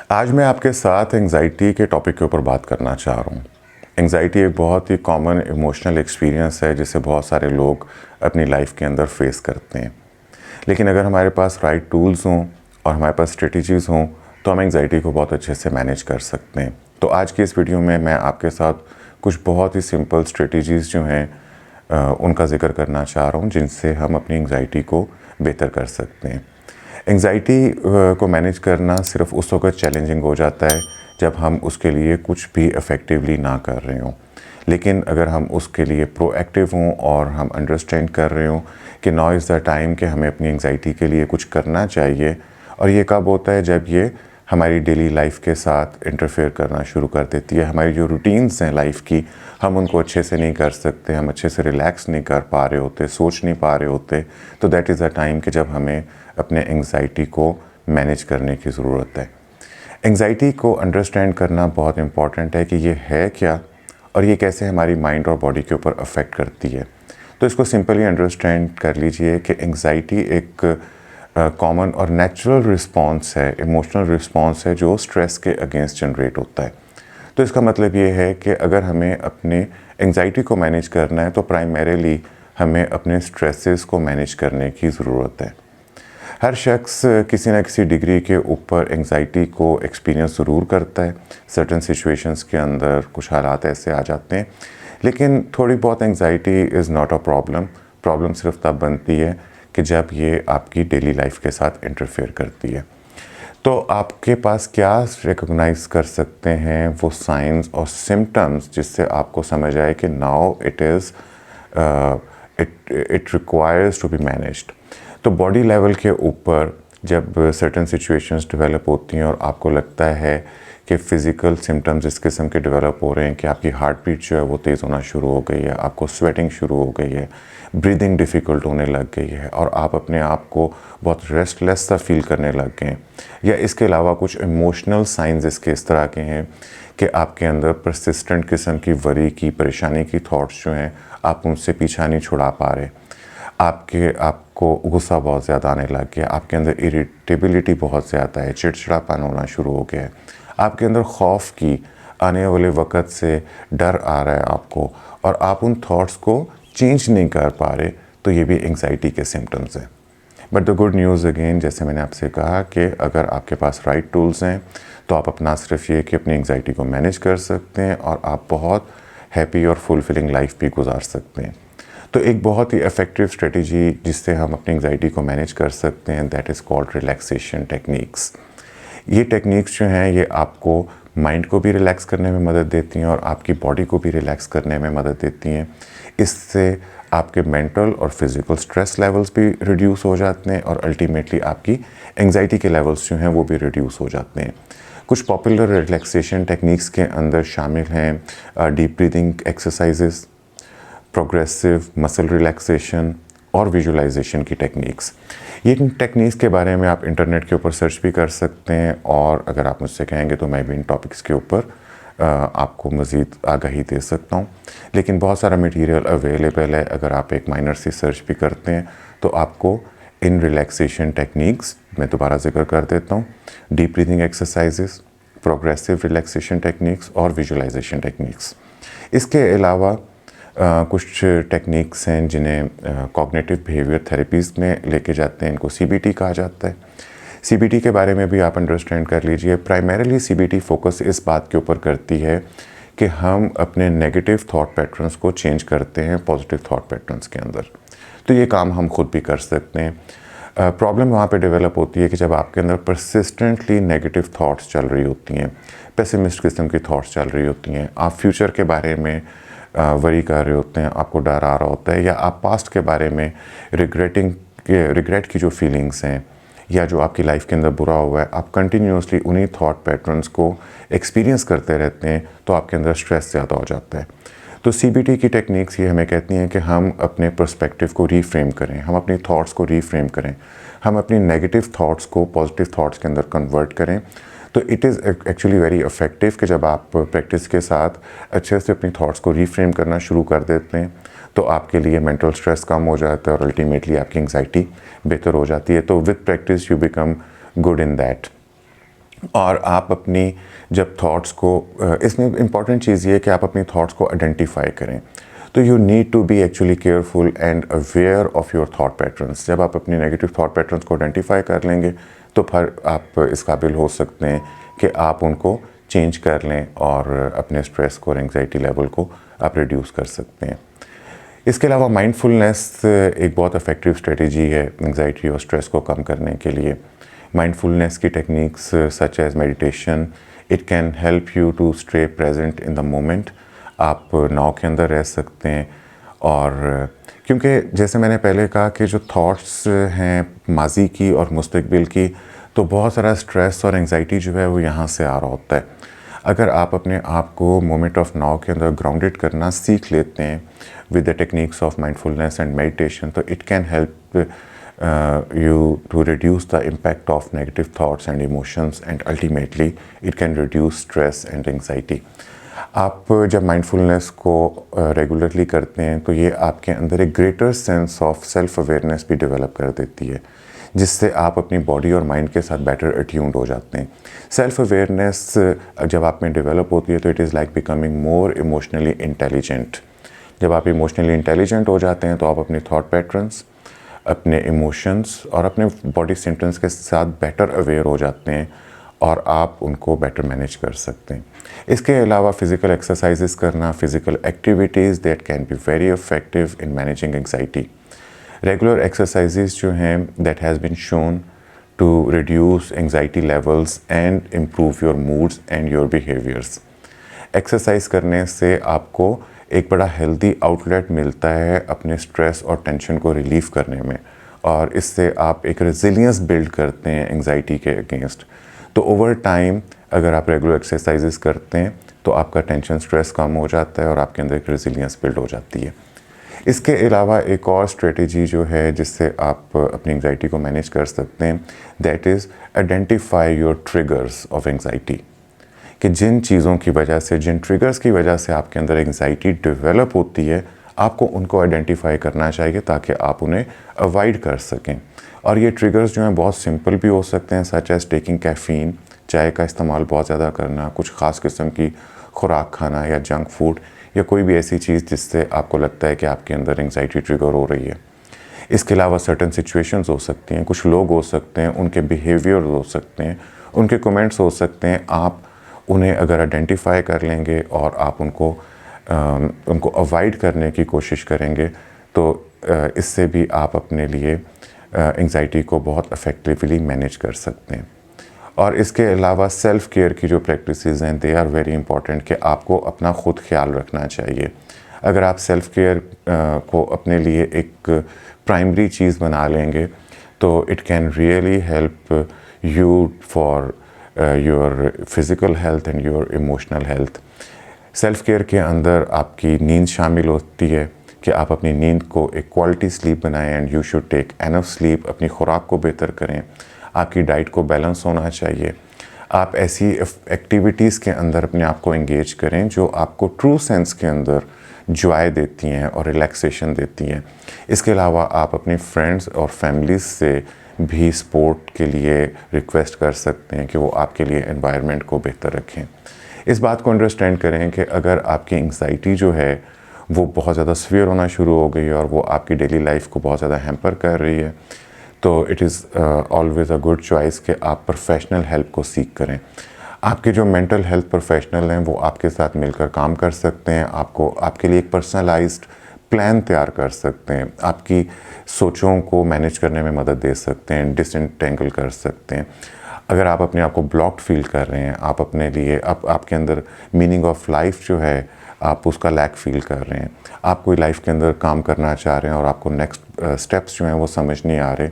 आज मैं आपके साथ एंग्ज़ाइटी के टॉपिक के ऊपर बात करना चाह रहा हूँ। एंग्ज़ाइटी एक बहुत ही कॉमन इमोशनल एक्सपीरियंस है जिसे बहुत सारे लोग अपनी लाइफ के अंदर फेस करते हैं। लेकिन अगर हमारे पास राइट टूल्स हों और हमारे पास स्ट्रेटजीज़ हों तो हम एंग्ज़ाइटी को बहुत अच्छे से मैनेज कर सकते हैं। तो आज की इस वीडियो में मैं आपके साथ कुछ बहुत ही सिंपल स्ट्रेटजीज़ जो हैं उनका ज़िक्र करना चाह रहा हूँ जिनसे हम अपनी एंग्ज़ाइटी को बेहतर कर सकते हैं। एंग्ज़ाइटी को मैनेज करना सिर्फ उस वक्त चैलेंजिंग हो जाता है जब हम उसके लिए कुछ भी इफ़ेक्टिवली ना कर रहे हों। लेकिन अगर हम उसके लिए प्रोएक्टिव हों और हम अंडरस्टैंड कर रहे हों कि नाउ इज़ द टाइम कि हमें अपनी एंग्ज़ाइटी के लिए कुछ करना चाहिए, और ये कब होता है जब ये हमारी डेली लाइफ के साथ इंटरफेयर करना शुरू कर देती है। हमारी जो रूटीन्स हैं लाइफ की, हम उनको अच्छे से नहीं कर सकते, हम अच्छे से रिलैक्स नहीं कर पा रहे होते, सोच नहीं पा रहे होते, तो दैट इज़ द टाइम कि जब हमें अपने एंग्ज़ाइटी को मैनेज करने की ज़रूरत है। एंग्ज़ाइटी को अंडरस्टैंड करना बहुत इम्पॉर्टेंट है कि ये है क्या और ये कैसे हमारी माइंड और बॉडी के ऊपर अफेक्ट करती है। तो इसको सिंपली अंडरस्टैंड कर लीजिए कि एंग्ज़ाइटी एक कॉमन और नेचुरल रिस्पॉन्स है, इमोशनल रिस्पॉन्स है जो स्ट्रेस के अगेंस्ट जनरेट होता है। तो इसका मतलब ये है कि अगर हमें अपने एंग्ज़ाइटी को मैनेज करना है तो प्राइमरीली हमें अपने स्ट्रेसेस को मैनेज करने की ज़रूरत है। हर शख्स किसी न किसी डिग्री के ऊपर एंग्ज़ाइटी को एक्सपीरियंस ज़रूर करता है। सर्टेन सिचुएशंस के अंदर कुछ हालात ऐसे आ जाते हैं, लेकिन थोड़ी बहुत anxiety is not a problem. Problem सिर्फ तब बनती है कि जब ये आपकी डेली लाइफ के साथ इंटरफेयर करती है। तो आपके पास क्या रिकॉग्नाइज कर सकते हैं वो साइंस और सिम्टम्स जिससे आपको समझ आए कि now it requires to be managed. तो बॉडी लेवल के ऊपर जब सर्टेन सिचुएशंस डेवलप होती हैं और आपको लगता है कि फ़िज़िकल सिम्टम्स इस किस्म के डेवलप हो रहे हैं कि आपकी हार्ट बीट जो है वो तेज़ होना शुरू हो गई है, आपको स्वेटिंग शुरू हो गई है, ब्रीदिंग डिफ़िकल्ट होने लग गई है और आप अपने आप को बहुत रेस्टलेस सा फील करने लग गए हैं, या इसके अलावा कुछ इमोशनल साइंस इसके इस तरह के हैं कि आपके अंदर परसिस्टेंट किस्म की वरी की, परेशानी की थॉट्स जो हैं आप उनसे पीछा नहीं छुड़ा पा रहे, आपको गुस्सा बहुत ज़्यादा आने लग गया, आपके अंदर इरिटेबिलिटी बहुत ज़्यादा है, चिड़चिड़ापन होना शुरू हो गया है, आपके अंदर खौफ की आने वाले वक़्त से डर आ रहा है आपको और आप उन थॉट्स को चेंज नहीं कर पा रहे, तो ये भी एंग्ज़ाइटी के सिम्टम्स हैं। But the good news again, जैसे मैंने आपसे कहा कि अगर आपके पास राइट टूल्स हैं तो आप अपना सिर्फ ये कि अपनी एंग्ज़ाइटी को मैनेज कर सकते हैं और आप बहुत हैप्पी और फुलफिलिंग लाइफ भी गुजार सकते हैं। तो एक बहुत ही इफ़ेक्टिव स्ट्रेटजी जिससे हम अपनी एंग्ज़ाइटी को मैनेज कर सकते हैं, that is called relaxation techniques. ये टेक्निक्स जो हैं ये आपको माइंड को भी रिलैक्स करने में मदद देती हैं और आपकी बॉडी को भी रिलैक्स करने में मदद देती हैं। इससे आपके मेंटल और फिज़िकल स्ट्रेस लेवल्स भी रिड्यूस हो जाते हैं और अल्टीमेटली आपकी एंग्ज़ाइटी के लेवल्स जो हैं वो भी रिड्यूस हो जाते हैं। कुछ पॉपुलर रिलैक्सेशन टेक्निक्स के अंदर शामिल हैं deep breathing exercises, progressive muscle relaxation और विजुअलाइजेशन की टेक्निक्स। ये टेक्निक्स के बारे में आप इंटरनेट के ऊपर सर्च भी कर सकते हैं और अगर आप मुझसे कहेंगे तो मैं भी इन टॉपिक्स के ऊपर आपको मज़ीद आगाही दे सकता हूँ। लेकिन बहुत सारा मटेरियल अवेलेबल है, अगर आप एक माइनर सी सर्च भी करते हैं तो आपको इन रिलैक्सेशन टेक्निक्स मैं दोबारा ज़िक्र कर देता हूँ, deep breathing exercises, progressive relaxation techniques और विजुअलाइजेशन टेक्निक्स। इसके अलावा कुछ टेक्निक्स हैं जिन्हें कॉग्निटिव बिहेवियर थेरेपीज़ में लेके जाते हैं, इनको सीबीटी कहा जाता है। सीबीटी के बारे में भी आप अंडरस्टैंड कर लीजिए। प्राइमरीली सीबीटी फोकस इस बात के ऊपर करती है कि हम अपने नेगेटिव थॉट पैटर्न्स को चेंज करते हैं पॉजिटिव थॉट पैटर्न्स के अंदर। तो ये काम हम खुद भी कर सकते हैं। प्रॉब्लम वहाँ पे डेवलप होती है कि जब आपके अंदर परसिस्टेंटली नेगेटिव थॉट्स चल रही होती हैं, पेसिमिस्ट किस्म की थॉट्स चल रही होती हैं, आप फ्यूचर के बारे में वरी कर रहे होते हैं, आपको डर आ रहा होता है, या आप पास्ट के बारे में रिग्रेट की जो फीलिंग्स हैं या जो आपकी लाइफ के अंदर बुरा हुआ है, आप कंटिन्यूसली उन्हीं थॉट पैटर्न्स को एक्सपीरियंस करते रहते हैं, तो आपके अंदर स्ट्रेस ज़्यादा हो जाता है। तो सीबीटी की टेक्निक्स ये हमें कहती हैं कि हम अपने पर्सपेक्टिव को रीफ्रेम करें, हम अपनी थॉट्स को रीफ्रेम करें, हम अपनी नेगेटिव थॉट्स को पॉजिटिव थॉट्स के अंदर कन्वर्ट करें। तो it is actually very effective कि जब आप प्रैक्टिस के साथ अच्छे से अपनी थॉट्स को रीफ्रेम करना शुरू कर देते हैं तो आपके लिए मेंटल स्ट्रेस कम हो जाता है और अल्टीमेटली आपकी एंग्जाइटी बेहतर हो जाती है। तो with practice you become good in that. और आप अपनी जब थॉट्स को इसमें इम्पॉर्टेंट चीज़ ये है कि आप अपनी थॉट्स को आइडेंटिफाई करें। तो you need to be actually careful and aware of your thought patterns. जब आप अपनी नेगेटिव थॉट पैटर्न्स को आइडेंटिफाई कर लेंगे तो फिर आप इस काबिल हो सकते हैं कि आप उनको चेंज कर लें और अपने स्ट्रेस को और एंग्जाइटी लेवल को आप रिड्यूस कर सकते हैं। इसके अलावा माइंडफुलनेस एक बहुत इफ़ेक्टिव स्ट्रेटजी है एंग्जाइटी और स्ट्रेस को कम करने के लिए। माइंडफुलनेस की techniques such as meditation, it can help you to stay present in the moment. आप नाव के अंदर रह सकते हैं और क्योंकि जैसे मैंने पहले कहा कि जो थॉट्स हैं माजी की और मुस्तकबिल की, तो बहुत सारा स्ट्रेस और एंग्जाइटी जो है वो यहाँ से आ रहा होता है। अगर आप अपने आप को मोमेंट ऑफ नाउ के अंदर ग्राउंडेड करना सीख लेते हैं with the techniques of mindfulness and meditation, तो it can help you to reduce the impact of negative thoughts and emotions, and ultimately it can reduce stress and anxiety. आप जब mindfulness को रेगुलरली करते हैं तो ये आपके अंदर एक greater sense of self awareness भी डेवलप कर देती है, जिससे आप अपनी बॉडी और माइंड के साथ बेटर अट्यून्ड हो जाते हैं। सेल्फ अवेयरनेस जब आप में डेवलप होती है तो it is like becoming more emotionally intelligent. जब आप इमोशनली इंटेलिजेंट हो जाते हैं तो आप अपने थॉट पैटर्न्स, अपने इमोशंस और अपने बॉडी सिम्टम्स के साथ बेटर अवेयर हो जाते हैं और आप उनको बेटर मैनेज कर सकते हैं। इसके अलावा फ़िज़िकल एक्सरसाइजेस करना, physical activities that can be very effective in managing anxiety. Regular exercises जो हैं that has been shown to reduce anxiety levels and improve your moods and your behaviours. Exercise करने से आपको एक बड़ा हेल्दी आउटलेट मिलता है अपने स्ट्रेस और टेंशन को रिलीफ़ करने में, और इससे आप एक रेजिलियंस बिल्ड करते हैं एंग्जाइटी के अगेंस्ट। तो ओवर टाइम अगर आप रेगुलर एक्सरसाइजेस करते हैं तो आपका टेंशन स्ट्रेस कम हो जाता है और आपके अंदर एक रेजिलियंस बिल्ड हो जाती है। इसके अलावा एक और स्ट्रेटजी जो है जिससे आप अपनी एंग्जाइटी को मैनेज कर सकते हैं, that is identify your triggers of anxiety. कि जिन चीज़ों की वजह से, जिन ट्रिगर्स की वजह से आपके अंदर एंग्जाइटी डेवलप होती है, आपको उनको आइडेंटिफाई करना चाहिए ताकि आप उन्हें अवॉइड कर सकें। और ये ट्रिगर्स जो हैं बहुत सिंपल भी हो सकते हैं, सच एज़ टेकिंग कैफ़ीन, चाय का इस्तेमाल बहुत ज़्यादा करना, कुछ ख़ास किस्म की खुराक खाना या जंक फूड, या कोई भी ऐसी चीज़ जिससे आपको लगता है कि आपके अंदर एंग्जाइटी ट्रिगर हो रही है। इसके अलावा सर्टन सिचुएशंस हो सकती हैं, कुछ लोग हो सकते हैं, उनके बिहेवियर हो सकते हैं, उनके कमेंट्स हो सकते हैं। आप उन्हें अगर आइडेंटिफाई कर लेंगे और आप उनको अवॉइड करने की कोशिश करेंगे तो इससे भी आप अपने लिए एंग्जाइटी को बहुत इफ़ेक्टिवली मैनेज कर सकते हैं। और इसके अलावा सेल्फ़ केयर की जो प्रैक्टिसेस हैं, दे आर वेरी इंपॉर्टेंट कि आपको अपना ख़ुद ख्याल रखना चाहिए। अगर आप सेल्फ़ केयर को अपने लिए एक प्राइमरी चीज़ बना लेंगे तो it can really help you for your physical health and your emotional health. Self care के अंदर आपकी नींद शामिल होती है कि आप अपनी नींद को एक क्वालिटी स्लीप बनाएं and you should take enough sleep. अपनी खुराक को बेहतर करें, आपकी डाइट को बैलेंस होना चाहिए। आप ऐसी एक्टिविटीज़ के अंदर अपने आप को एंगेज करें जो आपको ट्रू सेंस के अंदर जॉय देती हैं और रिलैक्सेशन देती हैं। इसके अलावा आप अपनी फ्रेंड्स और फैमिलीज़ से भी सपोर्ट के लिए रिक्वेस्ट कर सकते हैं कि वो आपके लिए एनवायरनमेंट को बेहतर रखें। इस बात को अंडरस्टैंड करें कि अगर आपकी एंग्जाइटी जो है वो बहुत ज़्यादा सीवियर होना शुरू हो गई है और वो आपकी डेली लाइफ को बहुत ज़्यादा हैम्पर कर रही है, तो it is always a good choice कि आप प्रोफेशनल हेल्प को सीख करें। आपके जो मेंटल हेल्थ प्रोफेशनल हैं वो आपके साथ मिलकर काम कर सकते हैं, आपके लिए एक पर्सनलाइज्ड प्लान तैयार कर सकते हैं, आपकी सोचों को मैनेज करने में मदद दे सकते हैं, डिसएंटेंगल कर सकते हैं। अगर आप अपने आप को ब्लॉक्ड फील कर रहे हैं, आप अपने लिए आपके अंदर मीनिंग ऑफ लाइफ जो है आप उसका लैक फील कर रहे हैं, आप कोई लाइफ के अंदर काम करना चाह रहे हैं और आपको नेक्स्ट स्टेप्स जो हैं वो समझ नहीं आ रहे,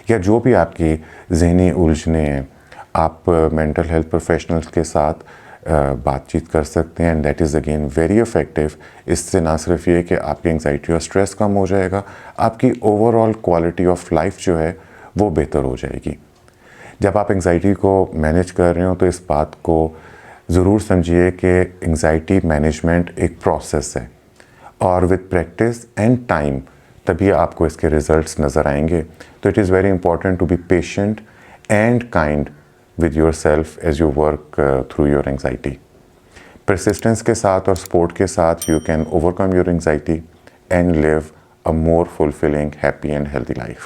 या जो भी आपकी जहनी उलझने हैं, आप मेंटल हेल्थ प्रोफेशनल्स के साथ बातचीत कर सकते हैं and that is again very effective. इससे ना सिर्फ ये कि आपकी एंग्जाइटी और स्ट्रेस कम हो जाएगा, आपकी ओवरऑल क्वालिटी ऑफ लाइफ जो है वो बेहतर हो जाएगी। जब आप एंग्जाइटी को मैनेज कर रहे हो तो इस बात को ज़रूर समझिए कि एंग्जाइटी मैनेजमेंट एक प्रोसेस है और विद प्रैक्टिस एंड टाइम तभी आपको इसके रिज़ल्ट्स नज़र आएंगे। तो it is very important to be patient and kind with yourself as you work through your anxiety. Persistence के साथ और सपोर्ट के साथ you can overcome your anxiety and live a more fulfilling, happy and healthy life.